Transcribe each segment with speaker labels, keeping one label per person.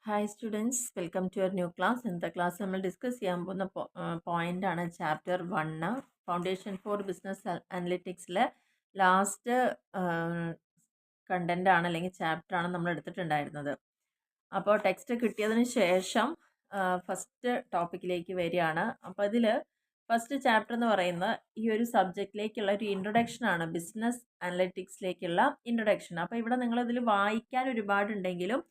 Speaker 1: Hi students, welcome to your new class. ഇന്നത്തെ class നമ്മൾ discuss ചെയ്യാൻ പോകുന്ന പോയിൻ്റാണ് ചാപ്റ്റർ 1, ഫൗണ്ടേഷൻ ഫോർ ബിസിനസ് അനലിറ്റിക്സിലെ ലാസ്റ്റ് കണ്ടൻ്റ് ആണ് അല്ലെങ്കിൽ ചാപ്റ്ററാണ് നമ്മൾ എടുത്തിട്ടുണ്ടായിരുന്നത്. അപ്പോൾ ടെക്സ്റ്റ് കിട്ടിയതിന് ശേഷം ഫസ്റ്റ് ടോപ്പിക്കിലേക്ക് വരികയാണ്. അപ്പോൾ ഇതിൽ ഫസ്റ്റ് ചാപ്റ്റർ എന്ന് പറയുന്നത് ഈ ഒരു സബ്ജക്റ്റിലേക്കുള്ള ഒരു ഇൻട്രൊഡക്ഷൻ ആണ്, ബിസിനസ് അനലിറ്റിക്സിലേക്കുള്ള ഇൻട്രൊഡക്ഷൻ. അപ്പോൾ ഇവിടെ നിങ്ങളിതിൽ വായിക്കാൻ ഒരുപാടുണ്ടെങ്കിലും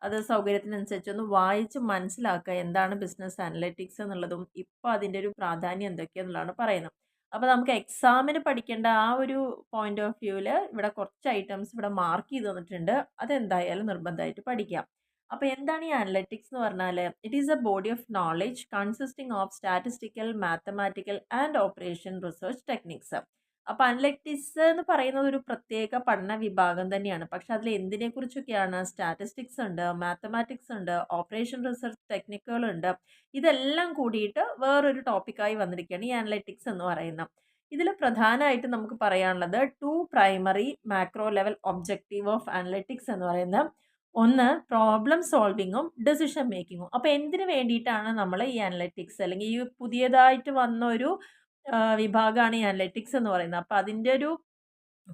Speaker 1: അത് സൗകര്യത്തിനനുസരിച്ചൊന്ന് വായിച്ച് മനസ്സിലാക്കുക എന്താണ് ബിസിനസ് അനലിറ്റിക്സ് എന്നുള്ളതും ഇപ്പോൾ അതിൻ്റെ ഒരു പ്രാധാന്യം എന്തൊക്കെയാണെന്നുള്ളതാണ് പറയുന്നത്. അപ്പോൾ നമുക്ക് എക്സാമിന് പഠിക്കേണ്ട ആ ഒരു പോയിന്റ് ഓഫ് വ്യൂവിൽ ഇവിടെ കുറച്ച് ഐറ്റംസ് ഇവിടെ മാർക്ക് ചെയ്ത് തന്നിട്ടുണ്ട്. അതെന്തായാലും നിർബന്ധമായിട്ട് പഠിക്കാം. അപ്പോൾ എന്താണ് ഈ അനലിറ്റിക്സ് എന്ന് പറഞ്ഞാൽ? It is A body of knowledge consisting of statistical, mathematical and operation research techniques. അപ്പോൾ അനലിറ്റിക്സ് എന്ന് പറയുന്നത് ഒരു പ്രത്യേക പഠന വിഭാഗം തന്നെയാണ്. പക്ഷെ അതിൽ എന്തിനെ കുറിച്ചൊക്കെയാണ്? സ്റ്റാറ്റിസ്റ്റിക്സ് ഉണ്ട്, മാത്തമാറ്റിക്സ് ഉണ്ട്, ഓപ്പറേഷൻ റിസർച്ച് ടെക്നിക്കുകളുണ്ട്. ഇതെല്ലാം കൂടിയിട്ട് വേറൊരു ടോപ്പിക്കായി വന്നിരിക്കുകയാണ് ഈ അനലിറ്റിക്സ് എന്ന് പറയുന്നത്. ഇതിൽ പ്രധാനമായിട്ട് നമുക്ക് പറയാനുള്ളത് 2 primary macro level objective of analytics എന്ന് പറയുന്നത്, ഒന്ന് പ്രോബ്ലം സോൾവിങ്ങും ഡെസിഷൻ മേക്കിങ്ങും. അപ്പോൾ എന്തിനു വേണ്ടിയിട്ടാണ് നമ്മൾ ഈ അനലിറ്റിക്സ് അല്ലെങ്കിൽ ഈ പുതിയതായിട്ട് വന്ന ഒരു വിഭാഗമാണ് ഈ അനലിറ്റിക്സ് എന്ന് പറയുന്നത്. അപ്പോൾ അതിൻ്റെ ഒരു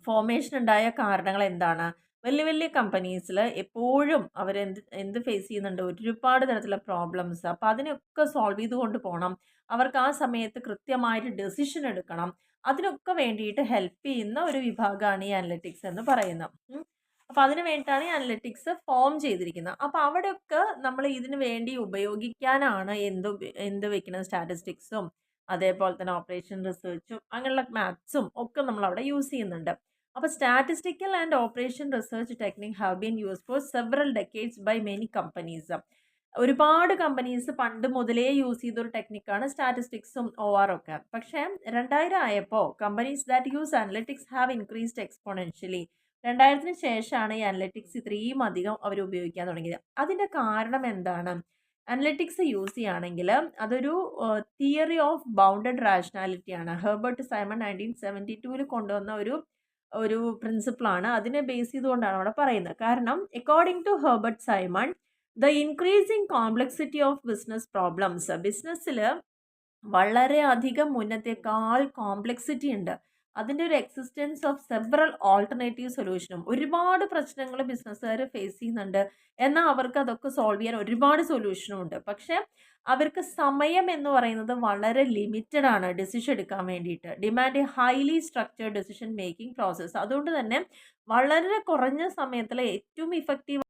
Speaker 1: ഫോർമേഷൻ ഉണ്ടായ കാരണങ്ങൾ എന്താണ്? വലിയ വലിയ കമ്പനീസിൽ എപ്പോഴും അവരെന്ത് എന്ത് ഫേസ് ചെയ്യുന്നുണ്ട്? ഒരുപാട് തരത്തിലുള്ള പ്രോബ്ലംസ്. അപ്പോൾ അതിനൊക്കെ സോൾവ് ചെയ്തുകൊണ്ട് പോകണം. അവർക്ക് ആ സമയത്ത് കൃത്യമായിട്ട് ഡെസിഷൻ എടുക്കണം. അതിനൊക്കെ വേണ്ടിയിട്ട് ഹെൽപ്പ് ചെയ്യുന്ന ഒരു വിഭാഗമാണ് ഈ അനലിറ്റിക്സ് എന്ന് പറയുന്നത്. അപ്പോൾ അതിന് വേണ്ടിയിട്ടാണ് ഈ അനലിറ്റിക്സ് ഫോം ചെയ്തിരിക്കുന്നത്. അപ്പോൾ അവിടെയൊക്കെ നമ്മൾ ഇതിന് വേണ്ടി ഉപയോഗിക്കാനാണ് എന്ത് വെക്കുന്നത്? സ്റ്റാറ്റിസ്റ്റിക്സും അതേപോലെ തന്നെ ഓപ്പറേഷൻ റിസർച്ചും അങ്ങനെയുള്ള മാത്സും ഒക്കെ നമ്മൾ അവിടെ യൂസ് ചെയ്യുന്നുണ്ട്. അപ്പോൾ statistical and operation research technique have been use for several decades by many companies. ഒരുപാട് കമ്പനീസ് പണ്ട് മുതലേ യൂസ് ചെയ്തൊരു ടെക്നിക്കാണ് സ്റ്റാറ്റിസ്റ്റിക്സും OR ഒക്കെ. പക്ഷേ 2000 ആയപ്പോൾ companies that use analytics have increased exponentially. 2000-ന് ശേഷമാണ് ഈ അനലിറ്റിക്സ് ഇത്രയും അധികം അവർ ഉപയോഗിക്കാൻ തുടങ്ങിയത്. അതിൻ്റെ കാരണം എന്താണ്? അനലിറ്റിക്സ് യൂസ് ചെയ്യുകയാണെങ്കിൽ അതൊരു തിയറി ഓഫ് ബൗണ്ടഡ് റാഷണാലിറ്റി ആണ്. ഹെർബർട്ട് സൈമൺ 1972 കൊണ്ടുവന്ന ഒരു പ്രിൻസിപ്പിളാണ്. അതിനെ ബേസ് ചെയ്തുകൊണ്ടാണ് അവിടെ പറയുന്നത്. കാരണം according to Herbert Simon, the increasing complexity of business problems, ബിസിനസ്സിൽ വളരെയധികം മുന്നത്തേക്കാൾ കോംപ്ലക്സിറ്റി ഉണ്ട്. അതിൻ്റെ ഒരു എക്സിസ്റ്റൻസ് ഓഫ് സെവറൽ ഓൾട്ടർനേറ്റീവ് സൊല്യൂഷനും, ഒരുപാട് പ്രശ്നങ്ങൾ ബിസിനസ്സുകാർ ഫേസ് ചെയ്യുന്നുണ്ട്. എന്നാൽ അവർക്ക് അതൊക്കെ സോൾവ് ചെയ്യാൻ ഒരുപാട് സൊല്യൂഷനും ഉണ്ട്. പക്ഷേ അവർക്ക് സമയം എന്ന് പറയുന്നത് വളരെ ലിമിറ്റഡ് ആണ് ഡിസിഷൻ എടുക്കാൻ വേണ്ടിയിട്ട്. Demand A highly structured decision making process. അതുകൊണ്ട് തന്നെ വളരെ കുറഞ്ഞ സമയത്തിൽ ഏറ്റവും ഇഫക്റ്റീവ്